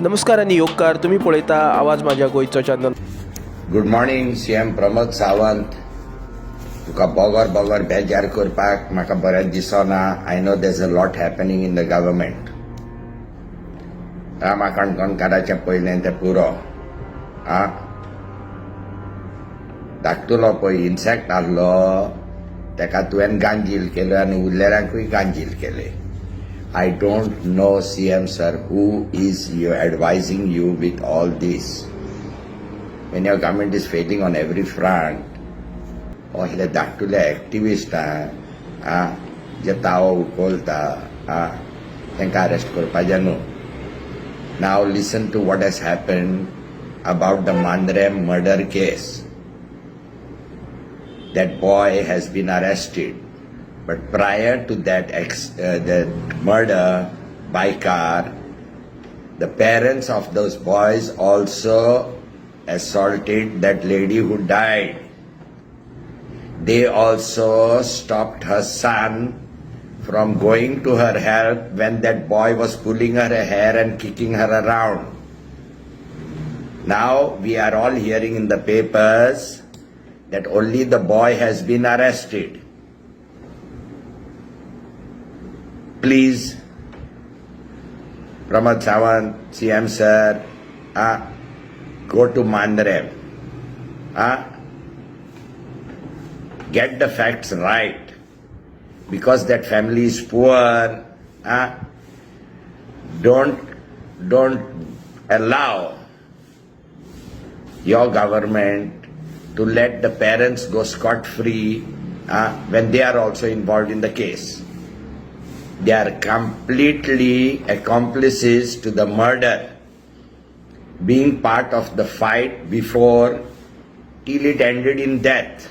नमस्कार आणि योगकार. तुम्ही पळयता आवाज माझ्या गोंयचो channel. Good morning CM Pramod Sawant. तुका बोगोर बेजार करपाक म्हाका बरें दिसना. I know there's a lot happening in the government. म्हाका काणकोणकाराचे पयलें तें पुरो. धाकटुलो पळय इन्सेक्ट आहलो तेका तुवें गांजील केलो आनी उरलेल्यांकूय गांजील केले. I don't know, CM sir, who is you advising you with all this. When your government is failing on every front, or he धाकटुले activist जे तावो उखलता तांकां अरेस्ट करपाचें न्हू. Now listen to what has happened about the mandrem murder case. That boy has been arrested. But prior to that murder by car, the parents of those boys also assaulted that lady who died. They also stopped her son from going to her help when that boy was pulling her hair and kicking her around. Now we are all hearing in the papers that only the boy has been arrested. Please, Pramod Sawant, CM sir, go to Mandrem. Get the facts right. Because that family is poor, don't allow your government to let the parents go scot-free when they are also involved in the case. They are completely accomplices to the murder, being part of the fight before till it ended in death.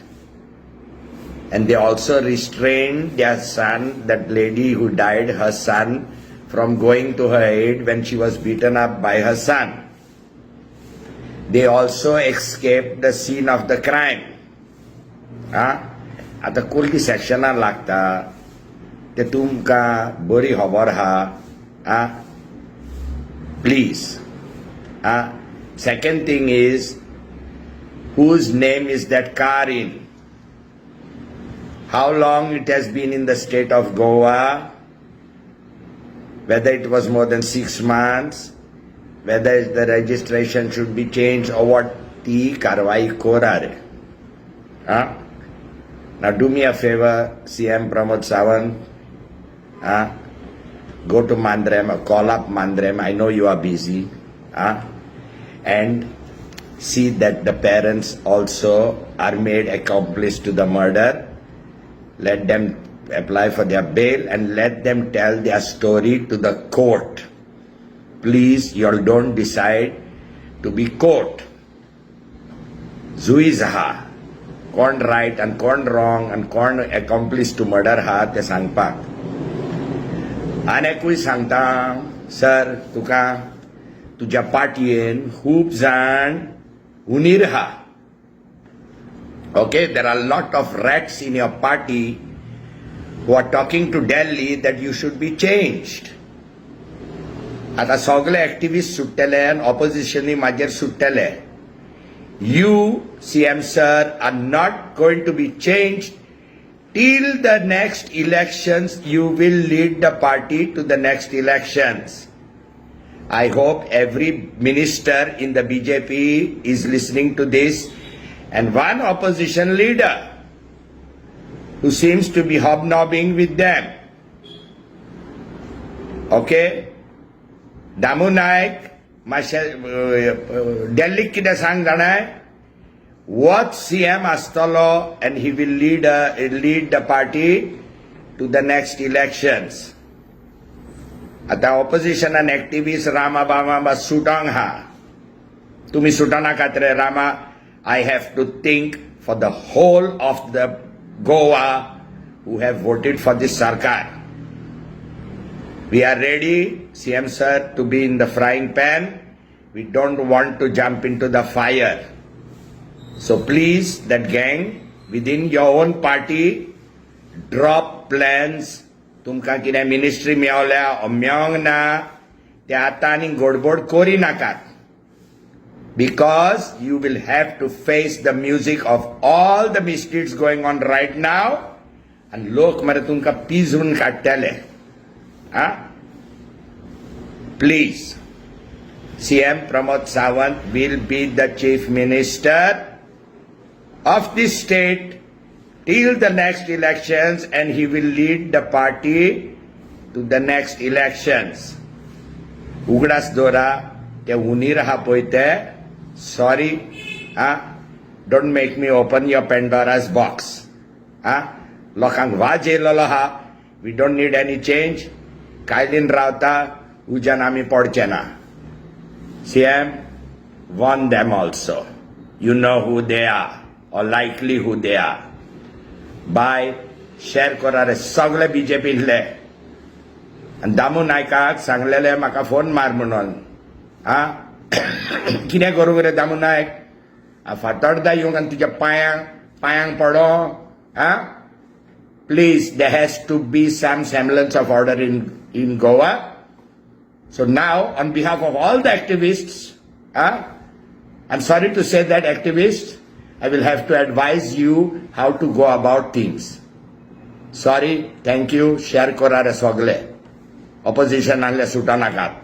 And they also restrained their son, that lady who died, her son, from going to her aid when she was beaten up by her son. They also escaped the scene of the crime. Ata kulki section lagta ते तुमकां बरी खबर आहा. Please. Second thing is, whose name is that car in? How long it has been in the state of Goa? Whether it was more than 6 months, whether the registration should be changed or what, ती कारवाई कोरारे. Now do me a favor, CM Pramod Sawant. Go to Mandrem or call up Mandrem. I know you are busy. And see that the parents also are made accomplice to the murder. Let them apply for their bail and let them tell their story to the court. Please, you all don't decide to be court. Zui zaha. Kon right and kon wrong and kon accomplice to murder ha te sangpak. Anekui सांगता sir तुका तुझ्या पार्टयेन खूब जाण उणीर हा. Okay, there are a lot of rats in your party who are talking to Delhi that you should be changed. आता सगळे activists सुट्टेले and opposition माजेर सुट्टेले. You, CM sir, are not going to be changed till the next elections. You will lead the party to the next elections. I hope every minister in the BJP is listening to this, and one opposition leader who seems to be hobnobbing with them. Okay? Damu Naik, Delhi kida sang janai, what CM Astolo, and he will lead the party to the next elections. Ata opposition and activists Rama Bama Sutang ha. Tumi Sutana Katre Rama, I have to think for the whole of the Goa who have voted for this Sarkar. We are ready, CM sir, to be in the frying pan. We don't want to jump into the fire. So please, that gang within your own party, drop plans तुमकां कितें ministry मेवल्या मेवंक ना ते आतां आनी गोडबोड कोरी नाकात. Because you will have to face the music of all the misdeeds going on right now, and लोक मरे तुमकां पिजून काडटले. Please, CM Pramod Sawant will be the chief minister of this state till the next elections, and he will lead the party to the next elections. Ugdas dora te unir ha poite. Sorry, don't make me open your Pandora's box. Lokang vajelala ha. We don't need any change. Kailin Rauta ujanami podchena. CM warn them also. You know who they are, or likely who they are. Bye. Share korare sagle BJP le. And Damu Naikak sanglele maka phone mar munon. Kine kरू रे दामू नायक फातोडदा येऊन आणि तुझ्या पायांक पडो. Please, there has to be some semblance of order in Goa. So now, on behalf of all the activists, I'm sorry to say that activists, I will have to advise you how to go about things. Sorry, thank you, share korare sogle. Opposition anle suta nakat.